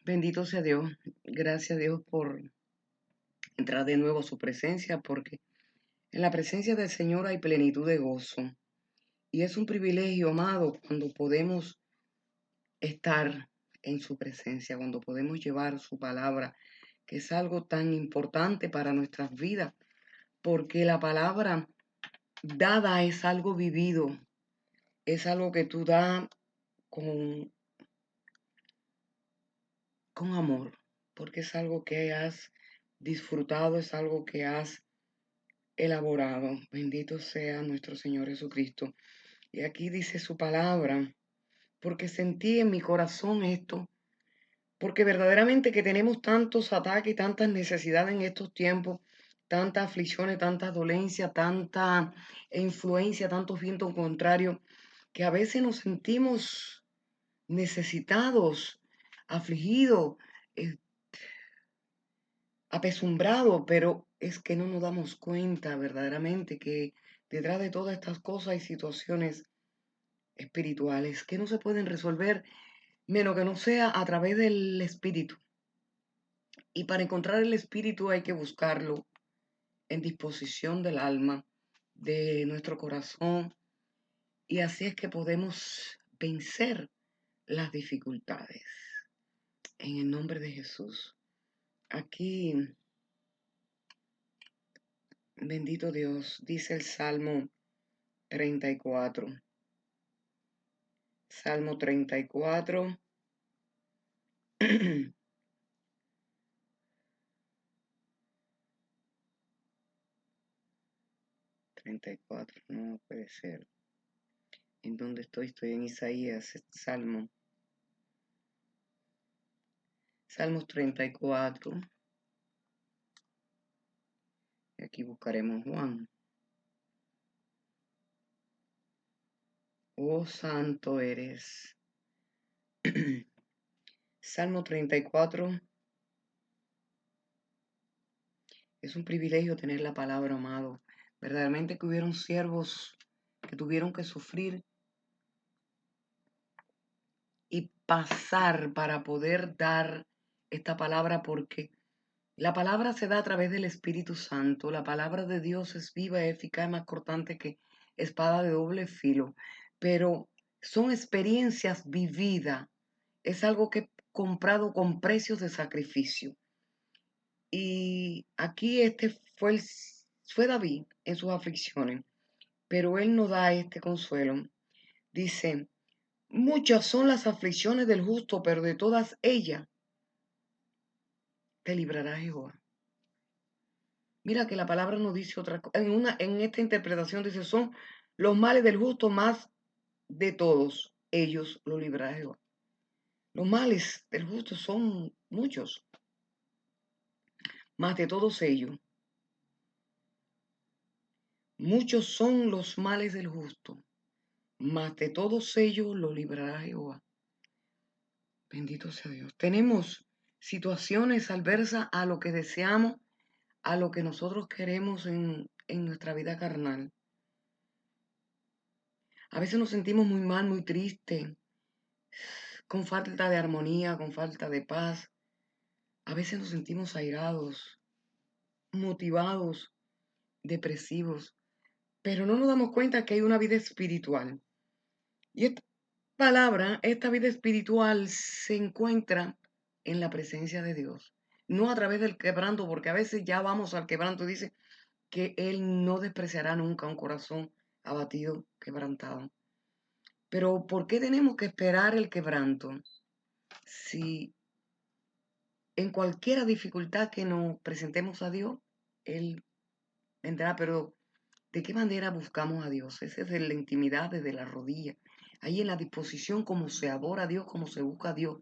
Bendito sea Dios. Gracias a Dios por entrar de nuevo a su presencia, porque en la presencia del Señor hay plenitud de gozo. Y es un privilegio, amado, cuando podemos estar en su presencia, cuando podemos llevar su palabra, que es algo tan importante para nuestras vidas, porque la palabra dada es algo vivido, es algo que tú das con, con amor, porque es algo que has disfrutado, es algo que has elaborado. Bendito sea nuestro Señor Jesucristo. Y aquí dice su palabra, porque sentí en mi corazón esto, porque verdaderamente que tenemos tantos ataques y tantas necesidades en estos tiempos, tantas aflicciones, tantas dolencias, tanta influencia, tantos vientos contrarios, que a veces nos sentimos necesitados, afligidos, eh, apesumbrado, pero es que no nos damos cuenta verdaderamente que detrás de todas estas cosas hay situaciones espirituales que no se pueden resolver menos que no sea a través del espíritu. Y para encontrar el espíritu hay que buscarlo en disposición del alma, de nuestro corazón, y así es que podemos vencer las dificultades. En el nombre de Jesús. Aquí, bendito Dios, dice el Salmo 34. Salmo 34. 34, no puede ser. ¿En dónde estoy? Estoy en Isaías, Salmo. Salmos 34. Y aquí buscaremos Juan. Oh, santo eres. Salmo 34. Es un privilegio tener la palabra, amado. Verdaderamente que hubieron siervos que tuvieron que sufrir y pasar para poder dar esta palabra, porque la palabra se da a través del Espíritu Santo. La palabra de Dios es viva, eficaz, más cortante que espada de doble filo. Pero son experiencias vividas. Es algo que he comprado con precios de sacrificio. Y aquí fue David en sus aflicciones, pero él no da este consuelo. Dice, muchas son las aflicciones del justo, pero de todas ellas te librará Jehová. Mira que la palabra no dice otra cosa. En esta interpretación dice, son los males del justo, más de todos ellos lo librará Jehová. Los males del justo son muchos, más de todos ellos. Muchos son los males del justo, mas de todos ellos lo librará Jehová. Bendito sea Dios. Tenemos situaciones adversas a lo que deseamos, a lo que nosotros queremos en nuestra vida carnal. A veces nos sentimos muy mal, muy tristes, con falta de armonía, con falta de paz. A veces nos sentimos airados, motivados, depresivos, pero no nos damos cuenta que hay una vida espiritual. Y esta palabra, esta vida espiritual se encuentra en la presencia de Dios, no a través del quebranto, porque a veces ya vamos al quebranto, dice que Él no despreciará nunca un corazón abatido, quebrantado. Pero ¿por qué tenemos que esperar el quebranto? Si en cualquier dificultad que nos presentemos a Dios, Él vendrá, pero ¿de qué manera buscamos a Dios? Ese es de la intimidad, desde la rodilla, ahí en la disposición, como se adora a Dios, como se busca a Dios.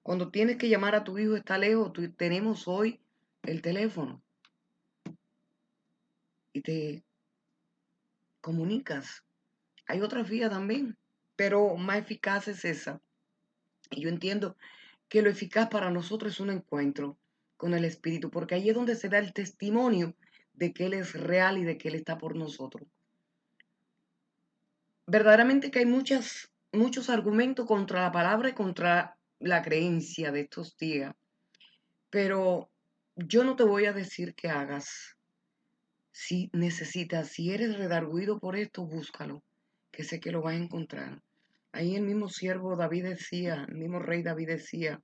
Cuando tienes que llamar a tu hijo, está lejos, tenemos hoy el teléfono y te comunicas. Hay otras vías también, pero más eficaz es esa. Y yo entiendo que lo eficaz para nosotros es un encuentro con el Espíritu, porque ahí es donde se da el testimonio de que Él es real y de que Él está por nosotros. Verdaderamente que hay muchos argumentos contra la palabra y contra la creencia de estos días, pero yo no te voy a decir que hagas. Si necesitas, si eres redarguido por esto, búscalo, que sé que lo vas a encontrar. Ahí el mismo siervo David decía, el mismo rey David decía,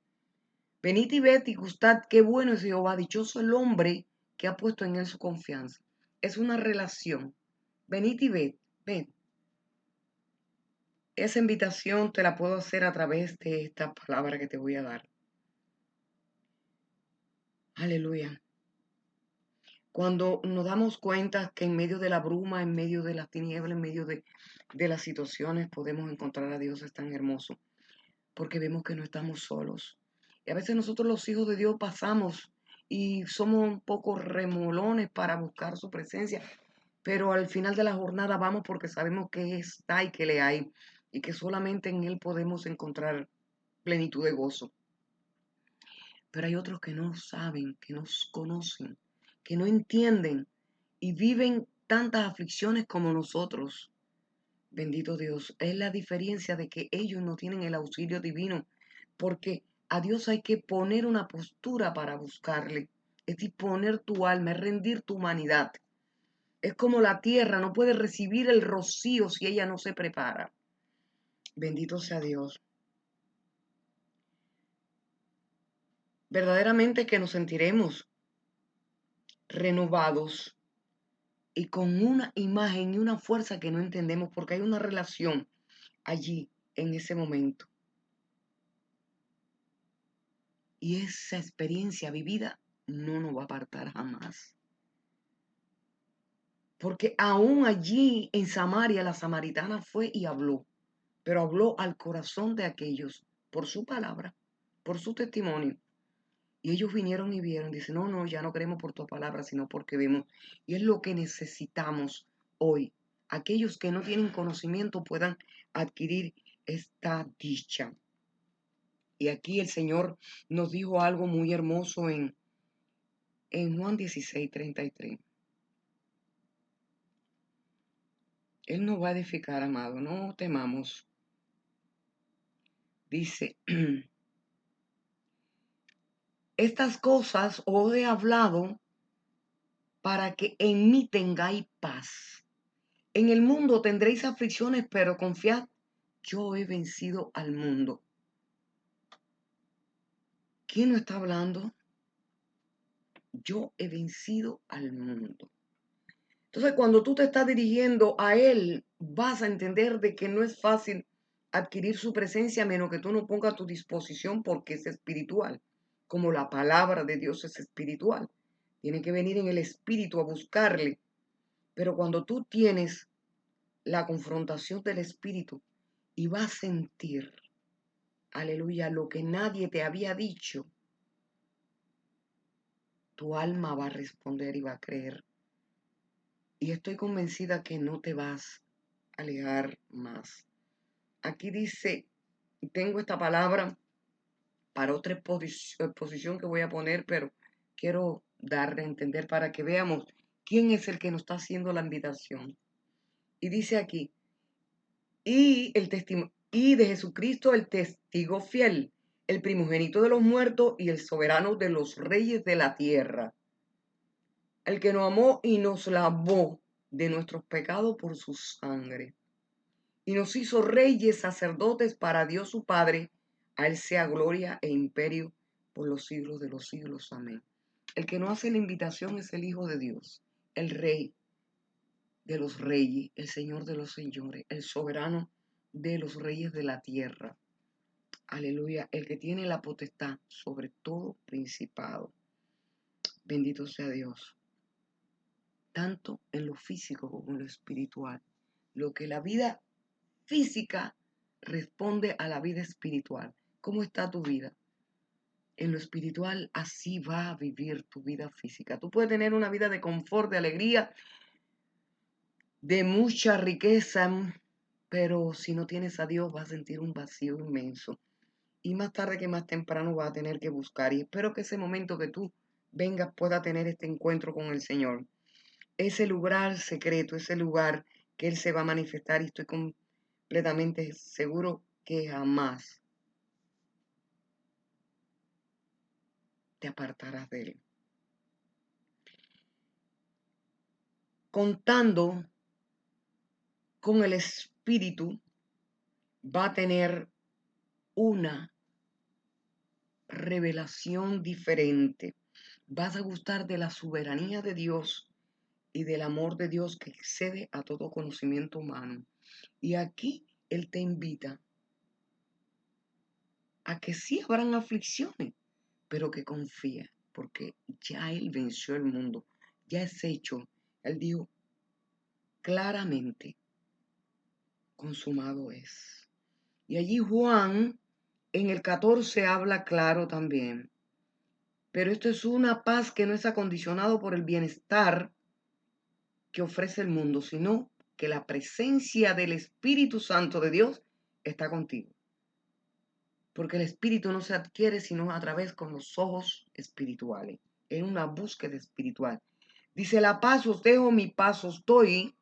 venid y ved y gustad, qué bueno es Jehová, dichoso el hombre que ha puesto en él su confianza. Es una relación. Venid y ved, ven. Esa invitación te la puedo hacer a través de esta palabra que te voy a dar. Aleluya. Cuando nos damos cuenta que en medio de la bruma, en medio de las tinieblas, en medio de las situaciones, podemos encontrar a Dios, es tan hermoso, porque vemos que no estamos solos. Y a veces nosotros los hijos de Dios pasamos y somos un poco remolones para buscar su presencia, pero al final de la jornada vamos porque sabemos que está y que le hay, y que solamente en Él podemos encontrar plenitud de gozo. Pero hay otros que no saben, que no conocen, que no entienden y viven tantas aflicciones como nosotros. Bendito Dios, es la diferencia de que ellos no tienen el auxilio divino, porque a Dios hay que poner una postura para buscarle, es disponer tu alma, es rendir tu humanidad. Es como la tierra, no puede recibir el rocío si ella no se prepara. Bendito sea Dios. Verdaderamente que nos sentiremos renovados y con una imagen y una fuerza que no entendemos porque hay una relación allí en ese momento. Y esa experiencia vivida no nos va a apartar jamás. Porque aún allí en Samaria la samaritana fue y habló, pero habló al corazón de aquellos por su palabra, por su testimonio. Y ellos vinieron y vieron, dicen, no, no, ya no queremos por tu palabra, sino porque vemos. Y es lo que necesitamos hoy. Aquellos que no tienen conocimiento puedan adquirir esta dicha. Y aquí el Señor nos dijo algo muy hermoso en Juan 16:33. Él nos va a edificar, amado, no temamos. Dice, estas cosas os he hablado para que en mí tengáis paz. En el mundo tendréis aflicciones, pero confiad, yo he vencido al mundo. ¿Quién nos está hablando? Yo he vencido al mundo. Entonces, cuando tú te estás dirigiendo a Él, vas a entender de que no es fácil adquirir su presencia a menos que tú no pongas tu disposición porque es espiritual, como la palabra de Dios es espiritual. Tiene que venir en el espíritu a buscarle. Pero cuando tú tienes la confrontación del espíritu y vas a sentir, aleluya, lo que nadie te había dicho, tu alma va a responder y va a creer. Y estoy convencida que no te vas a alejar más. Aquí dice, tengo esta palabra para otra exposición que voy a poner, pero quiero darle a entender para que veamos quién es el que nos está haciendo la invitación. Y dice aquí, y de Jesucristo el testigo fiel, el primogénito de los muertos y el soberano de los reyes de la tierra, el que nos amó y nos lavó de nuestros pecados por su sangre, y nos hizo reyes sacerdotes para Dios su Padre. A Él sea gloria e imperio por los siglos de los siglos. Amén. El que nos hace la invitación es el Hijo de Dios, el Rey de los reyes, el Señor de los señores, el soberano de los reyes de la tierra. Aleluya, el que tiene la potestad sobre todo principado. Bendito sea Dios. Tanto en lo físico como en lo espiritual. Lo que la vida física responde a la vida espiritual. ¿Cómo está tu vida? En lo espiritual, así va a vivir tu vida física. Tú puedes tener una vida de confort, de alegría, de mucha riqueza, pero si no tienes a Dios vas a sentir un vacío inmenso. Y más tarde que más temprano vas a tener que buscar. Y espero que ese momento que tú vengas pueda tener este encuentro con el Señor. Ese lugar secreto, ese lugar que Él se va a manifestar y estoy completamente seguro que jamás te apartarás de él. Contando con el Espíritu, va a tener una revelación diferente. Vas a gustar de la soberanía de Dios y del amor de Dios que excede a todo conocimiento humano. Y aquí Él te invita a que sí habrán aflicciones, pero que confía, porque ya Él venció el mundo, ya es hecho. Él dijo claramente, consumado es. Y allí Juan en el 14 habla claro también. Pero esto es una paz que no es acondicionado por el bienestar que ofrece el mundo, sino que la presencia del Espíritu Santo de Dios está contigo. Porque el Espíritu no se adquiere sino a través con los ojos espirituales, en una búsqueda espiritual. Dice, la paz os dejo, mi paz os doy,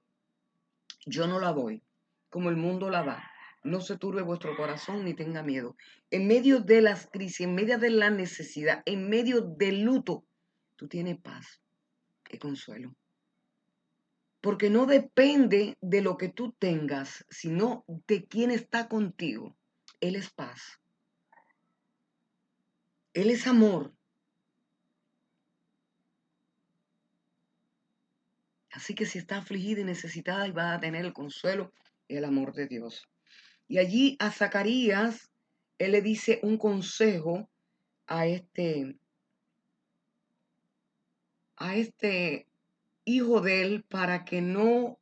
yo no la doy, como el mundo la da. No se turbe vuestro corazón ni tenga miedo. En medio de las crisis, en medio de la necesidad, en medio del luto, tú tienes paz y consuelo. Porque no depende de lo que tú tengas, sino de quién está contigo. Él es paz. Él es amor. Así que si está afligida y necesitada, y va a tener el consuelo y el amor de Dios. Y allí a Zacarías, él le dice un consejo a este hijo de él para que no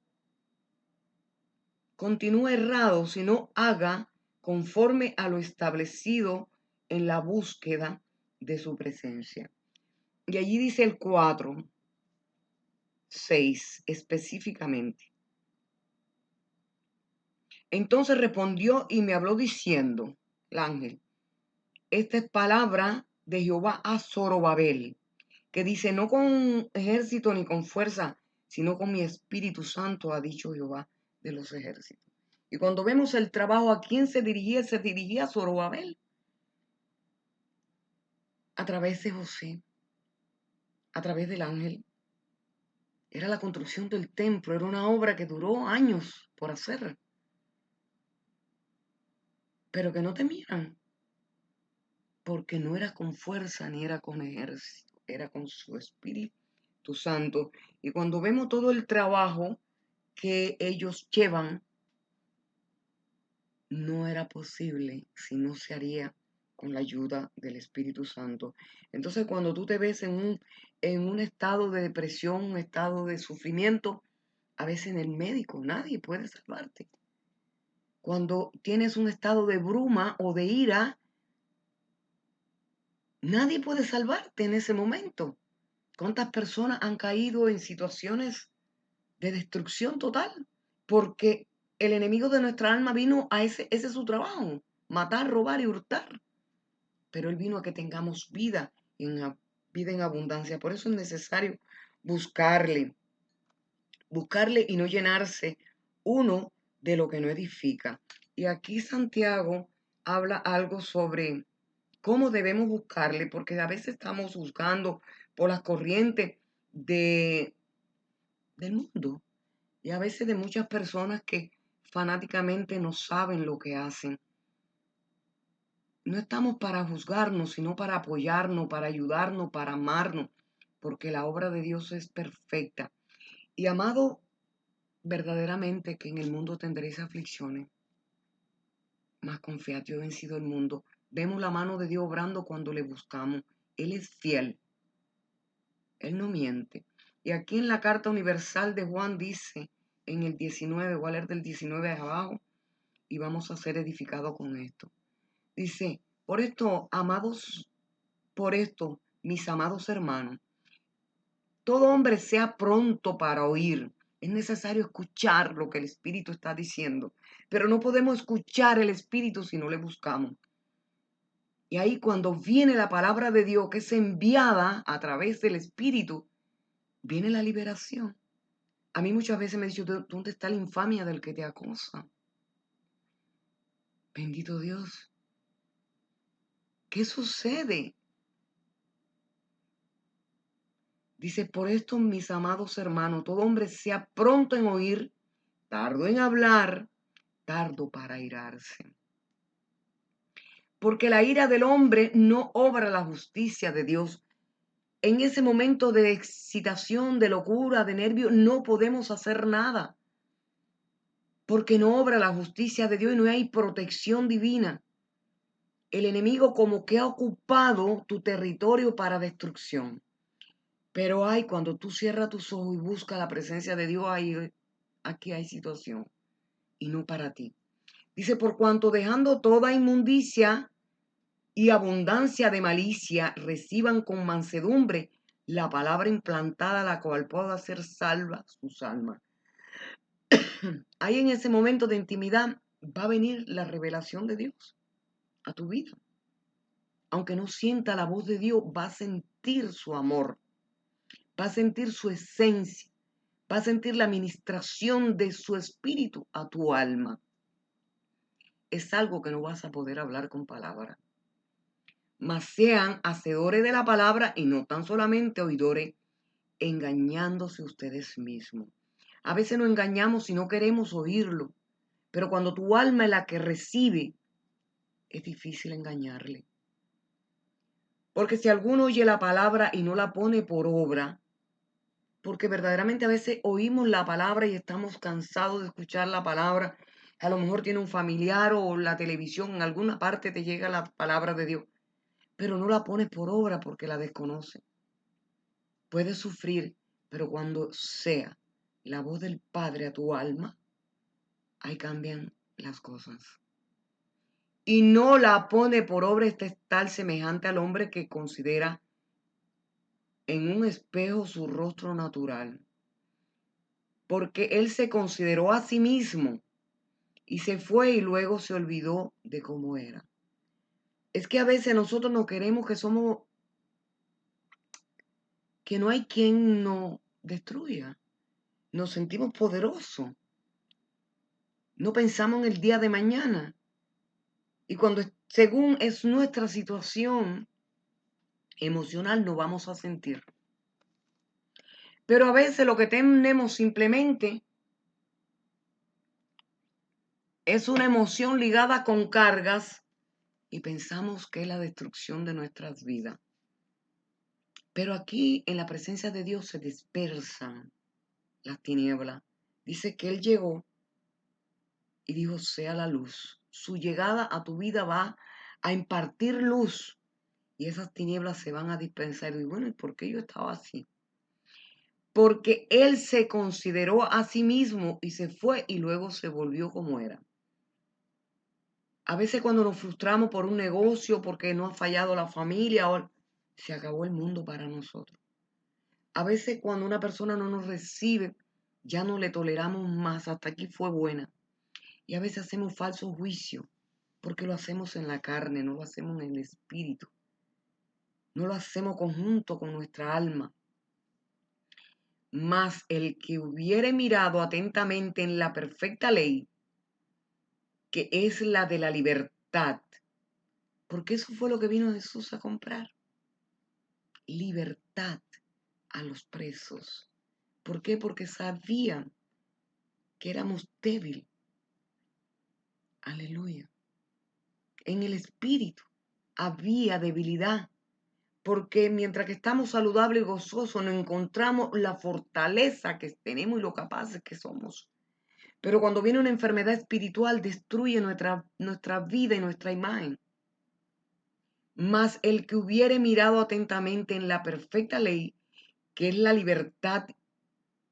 continúe errado, sino haga conforme a lo establecido en la búsqueda de su presencia. Y allí dice el 4:6 específicamente. Entonces respondió y me habló diciendo, el ángel, esta es palabra de Jehová a Zorobabel, que dice, no con ejército ni con fuerza, sino con mi Espíritu Santo, ha dicho Jehová de los ejércitos. Y cuando vemos el trabajo, ¿a quién se dirigía a Zorobabel. A través de José, a través del ángel. Era la construcción del templo, era una obra que duró años por hacer. Pero que no temían, porque no era con fuerza ni era con ejército, era con su Espíritu Santo. Y cuando vemos todo el trabajo que ellos llevan, no era posible si no se haría con la ayuda del Espíritu Santo. Entonces, cuando tú te ves en un estado de depresión, un estado de sufrimiento, a veces en el médico nadie puede salvarte. Cuando tienes un estado de bruma o de ira, nadie puede salvarte en ese momento. ¿Cuántas personas han caído en situaciones de destrucción total? Porque el enemigo de nuestra alma vino a ese es su trabajo, matar, robar y hurtar. Pero Él vino a que tengamos vida vida en abundancia. Por eso es necesario buscarle, buscarle y no llenarse uno de lo que no edifica. Y aquí Santiago habla algo sobre cómo debemos buscarle, porque a veces estamos buscando por las corrientes del mundo y a veces de muchas personas que fanáticamente no saben lo que hacen. No estamos para juzgarnos, sino para apoyarnos, para ayudarnos, para amarnos, porque la obra de Dios es perfecta. Y amado, verdaderamente que en el mundo tendréis aflicciones, mas confiad, yo he vencido el mundo. Vemos la mano de Dios obrando cuando le buscamos. Él es fiel, Él no miente. Y aquí en la carta universal de Juan dice, en el 19, voy a leer del 19 abajo, y vamos a ser edificados con esto. Dice, por esto, amados, por esto, mis amados hermanos, todo hombre sea pronto para oír. Es necesario escuchar lo que el Espíritu está diciendo, pero no podemos escuchar el Espíritu si no le buscamos. Y ahí cuando viene la palabra de Dios que es enviada a través del Espíritu, viene la liberación. A mí muchas veces me han dicho, ¿dónde está la infamia del que te acosa? Bendito Dios. ¿Qué sucede? Dice, por esto, mis amados hermanos, todo hombre sea pronto en oír, tardo en hablar, tardo para airarse. Porque la ira del hombre no obra la justicia de Dios. En ese momento de excitación, de locura, de nervio, no podemos hacer nada. Porque no obra la justicia de Dios y no hay protección divina. El enemigo como que ha ocupado tu territorio para destrucción. Pero hay cuando tú cierras tus ojos y buscas la presencia de Dios, aquí hay situación y no para ti. Dice, por cuanto dejando toda inmundicia y abundancia de malicia, reciban con mansedumbre la palabra implantada, la cual pueda hacer salva sus almas. Ahí en ese momento de intimidad va a venir la revelación de Dios a tu vida. Aunque no sienta la voz de Dios, va a sentir su amor, va a sentir su esencia, va a sentir la ministración de su espíritu a tu alma. Es algo que no vas a poder hablar con palabras. Mas sean hacedores de la palabra y no tan solamente oidores, engañándose ustedes mismos. A veces nos engañamos y no queremos oírlo, pero cuando tu alma es la que recibe, es difícil engañarle. Porque si alguno oye la palabra y no la pone por obra, porque verdaderamente a veces oímos la palabra y estamos cansados de escuchar la palabra, a lo mejor tiene un familiar o la televisión, en alguna parte te llega la palabra de Dios, pero no la pones por obra porque la desconoce. Puedes sufrir, pero cuando sea la voz del Padre a tu alma, ahí cambian las cosas. Y no la pone por obra, este tal semejante al hombre que considera en un espejo su rostro natural. Porque él se consideró a sí mismo y se fue y luego se olvidó de cómo era. Es que a veces nosotros no queremos que no hay quien nos destruya. Nos sentimos poderosos. No pensamos en el día de mañana. Y cuando según es nuestra situación emocional, no vamos a sentir. Pero a veces lo que tenemos simplemente es una emoción ligada con cargas y pensamos que es la destrucción de nuestras vidas. Pero aquí en la presencia de Dios se dispersan las tinieblas. Dice que Él llegó y dijo, sea la luz. Su llegada a tu vida va a impartir luz y esas tinieblas se van a dispensar. Y bueno, ¿y por qué yo estaba así? Porque Él se consideró a sí mismo y se fue y luego se volvió como era. A veces cuando nos frustramos por un negocio, porque no ha fallado la familia, se acabó el mundo para nosotros. A veces cuando una persona no nos recibe, ya no le toleramos más, hasta aquí fue buena. Y a veces hacemos falso juicio, porque lo hacemos en la carne, no lo hacemos en el espíritu. No lo hacemos conjunto con nuestra alma. Mas el que hubiere mirado atentamente en la perfecta ley, que es la de la libertad, porque eso fue lo que vino Jesús a comprar. Libertad a los presos. ¿Por qué? Porque sabían que éramos débiles. Aleluya. En el espíritu había debilidad, porque mientras que estamos saludables y gozosos, nos encontramos la fortaleza que tenemos y lo capaces que somos. Pero cuando viene una enfermedad espiritual, destruye nuestra vida y nuestra imagen. Mas el que hubiere mirado atentamente en la perfecta ley, que es la libertad,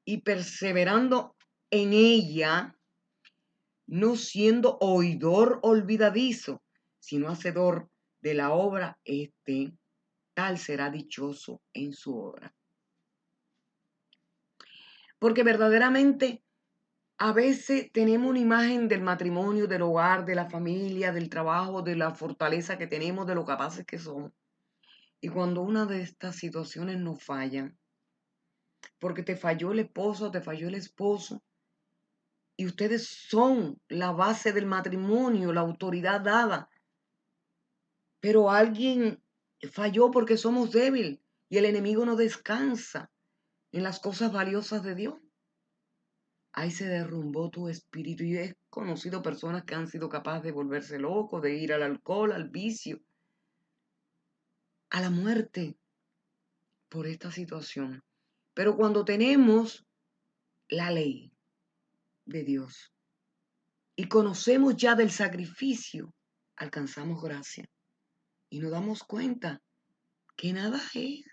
y perseverando en ella, no siendo oidor olvidadizo, sino hacedor de la obra, tal será dichoso en su obra. Porque verdaderamente a veces tenemos una imagen del matrimonio, del hogar, de la familia, del trabajo, de la fortaleza que tenemos, de lo capaces que somos. Y cuando una de estas situaciones nos falla, porque te falló el esposo, te falló el esposo, y ustedes son la base del matrimonio, la autoridad dada, pero alguien falló porque somos débiles y el enemigo no descansa. en las cosas valiosas de Dios. Ahí se derrumbó tu espíritu. Y he conocido personas que han sido capaces de volverse locos, de ir al alcohol, al vicio, a la muerte por esta situación. Pero cuando tenemos la ley de Dios y conocemos ya del sacrificio, alcanzamos gracia y nos damos cuenta que nada es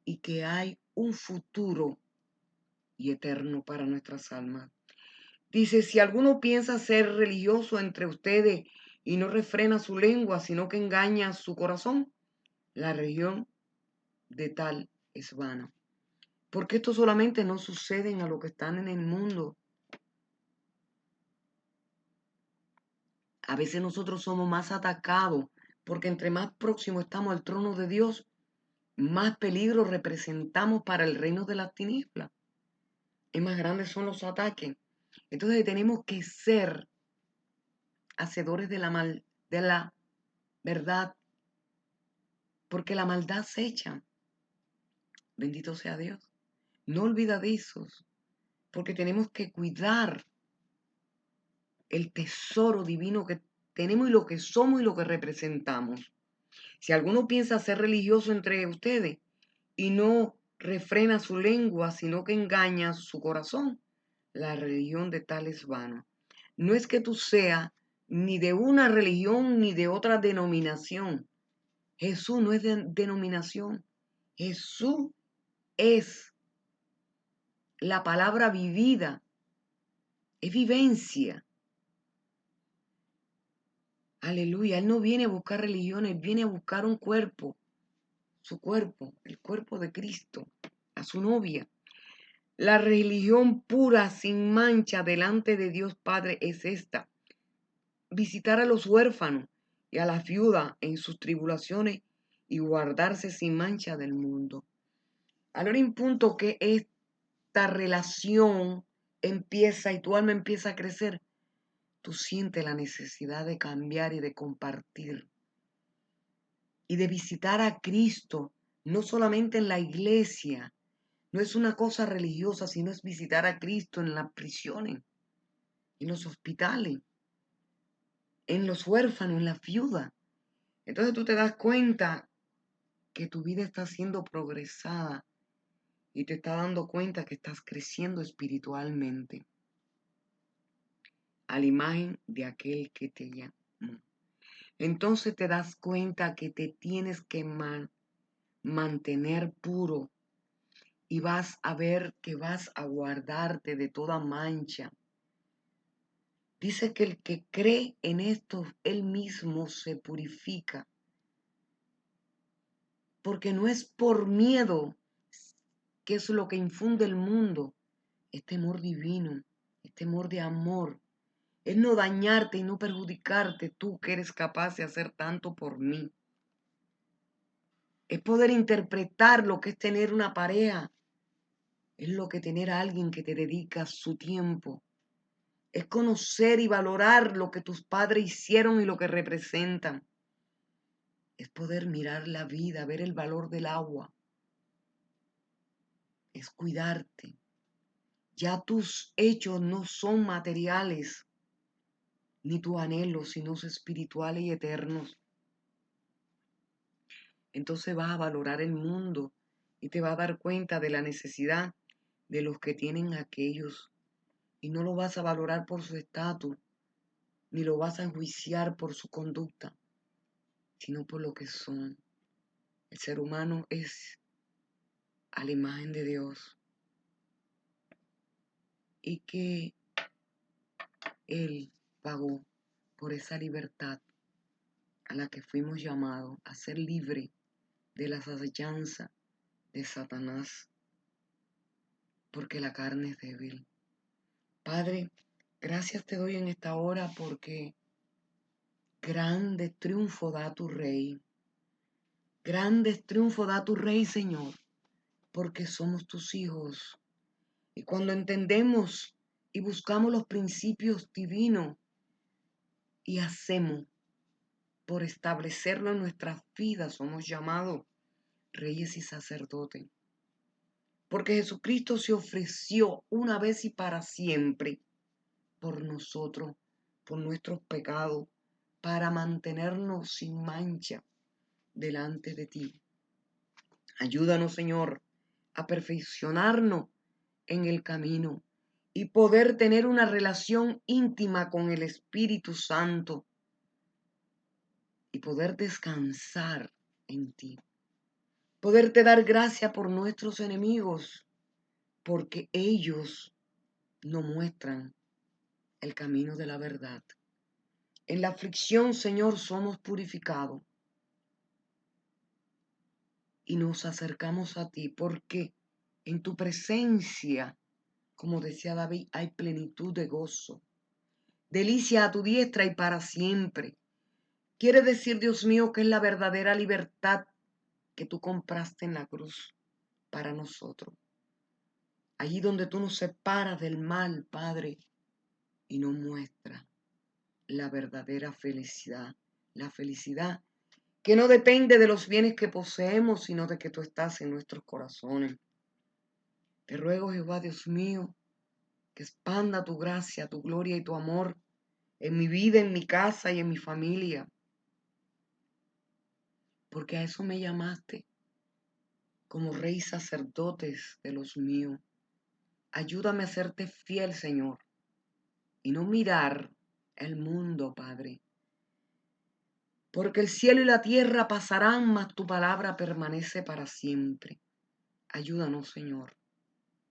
y que hay un futuro y eterno para nuestras almas. Dice, si alguno piensa ser religioso entre ustedes y no refrena su lengua, sino que engaña su corazón, la religión de tal es vana. Porque esto solamente no sucede a los que están en el mundo. A veces nosotros somos más atacados porque entre más próximos estamos al trono de Dios, más peligro representamos para el reino de las tinieblas. Y más grandes son los ataques. Entonces tenemos que ser hacedores de la verdad, porque la maldad se echa. Bendito sea Dios. No olvidadizos, porque tenemos que cuidar el tesoro divino que tenemos y lo que somos y lo que representamos. Si alguno piensa ser religioso entre ustedes y no refrena su lengua, sino que engaña su corazón, la religión de tal es vana. No es que tú seas ni de una religión ni de otra denominación. Jesús no es de denominación. Jesús es la palabra vivida, es vivencia. Aleluya, Él no viene a buscar religiones, Él viene a buscar un cuerpo, su cuerpo, el cuerpo de Cristo, a su novia. La religión pura, sin mancha, delante de Dios Padre es esta: visitar a los huérfanos y a las viudas en sus tribulaciones y guardarse sin mancha del mundo. Ahora un punto que esta relación empieza y tu alma empieza a crecer, tú sientes la necesidad de cambiar y de compartir y de visitar a Cristo, no solamente en la iglesia, no es una cosa religiosa, sino es visitar a Cristo en las prisiones, en los hospitales, en los huérfanos, en las viudas. Entonces tú te das cuenta que tu vida está siendo progresada y te estás dando cuenta que estás creciendo espiritualmente a la imagen de aquel que te llamó. Entonces te das cuenta que te tienes que mantener puro y vas a ver que vas a guardarte de toda mancha. Dice que el que cree en esto, él mismo se purifica. Porque no es por miedo, que es lo que infunde el mundo, es temor divino, es temor de amor. Es no dañarte y no perjudicarte, tú que eres capaz de hacer tanto por mí. Es poder interpretar lo que es tener una pareja. Es lo que tener a alguien que te dedica su tiempo. Es conocer y valorar lo que tus padres hicieron y lo que representan. Es poder mirar la vida, ver el valor del agua. Es cuidarte. Ya tus hechos no son materiales, ni tus anhelos, sino espirituales y eternos. Entonces vas a valorar el mundo y te vas a dar cuenta de la necesidad de los que tienen aquellos. Y no lo vas a valorar por su estatus, ni lo vas a enjuiciar por su conducta, sino por lo que son. El ser humano es a la imagen de Dios y que Él pagó por esa libertad a la que fuimos llamados a ser libre de las acechanzas de Satanás, porque la carne es débil. Padre, gracias te doy en esta hora porque grande triunfo da tu Rey. Grande triunfo da tu Rey, Señor, porque somos tus hijos. Y cuando entendemos y buscamos los principios divinos y hacemos por establecerlo en nuestras vidas, somos llamados reyes y sacerdotes. porque Jesucristo se ofreció una vez y para siempre por nosotros, por nuestros pecados, para mantenernos sin mancha delante de ti. Ayúdanos, Señor, a perfeccionarnos en el camino y poder tener una relación íntima con el Espíritu Santo y poder descansar en ti. Poderte dar gracias por nuestros enemigos, porque ellos no muestran el camino de la verdad. En la aflicción, Señor, somos purificados y nos acercamos a ti, porque en tu presencia, como decía David, hay plenitud de gozo. Delicia a tu diestra y para siempre. Quiere decir, Dios mío, que es la verdadera libertad que tú compraste en la cruz para nosotros. Allí donde tú nos separas del mal, Padre, y nos muestras la verdadera felicidad. La felicidad que no depende de los bienes que poseemos, sino de que tú estás en nuestros corazones. Te ruego, Jehová, Dios mío, que expanda tu gracia, tu gloria y tu amor en mi vida, en mi casa y en mi familia. Porque a eso me llamaste, como rey sacerdotes de los míos. Ayúdame a serte fiel, Señor, y no mirar el mundo, Padre. Porque el cielo y la tierra pasarán, mas tu palabra permanece para siempre. Ayúdanos, Señor,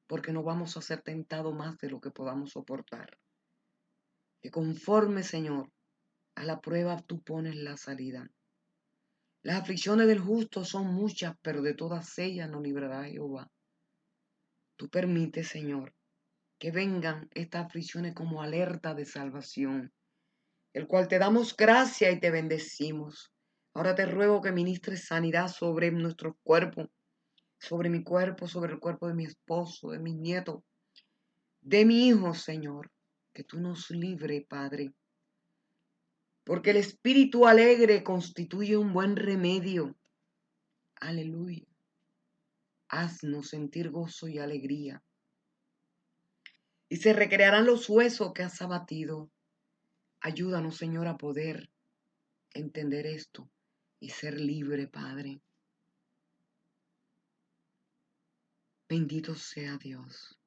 porque no vamos a ser tentados más de lo que podamos soportar. Que conforme, Señor, a la prueba tú pones la salida. Las aflicciones del justo son muchas, pero de todas ellas nos librará Jehová. Tú permites, Señor, que vengan estas aflicciones como alerta de salvación, el cual te damos gracia y te bendecimos. Ahora te ruego que ministres sanidad sobre nuestros cuerpos, sobre mi cuerpo, sobre el cuerpo de mi esposo, de mis nietos, de mi hijo, Señor, que tú nos libre, Padre. Porque el espíritu alegre constituye un buen remedio. Aleluya. Haznos sentir gozo y alegría. Y se recrearán los huesos que has abatido. Ayúdanos, Señor, a poder entender esto y ser libre, Padre. Bendito sea Dios.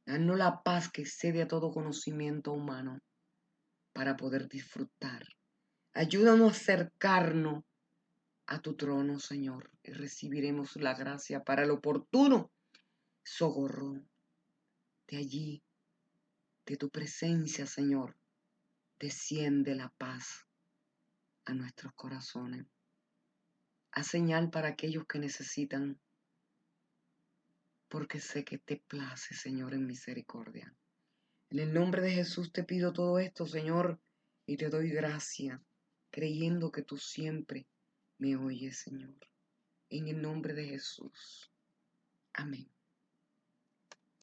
Danos la paz que excede a todo conocimiento humano para poder disfrutar. Ayúdanos a acercarnos a tu trono, Señor, y recibiremos la gracia para el oportuno socorro. De allí, de tu presencia, Señor, desciende la paz a nuestros corazones. Haz señal para aquellos que necesitan, porque sé que te place, Señor, en misericordia. En el nombre de Jesús te pido todo esto, Señor, y te doy gracia, creyendo que tú siempre me oyes, Señor. En el nombre de Jesús. Amén.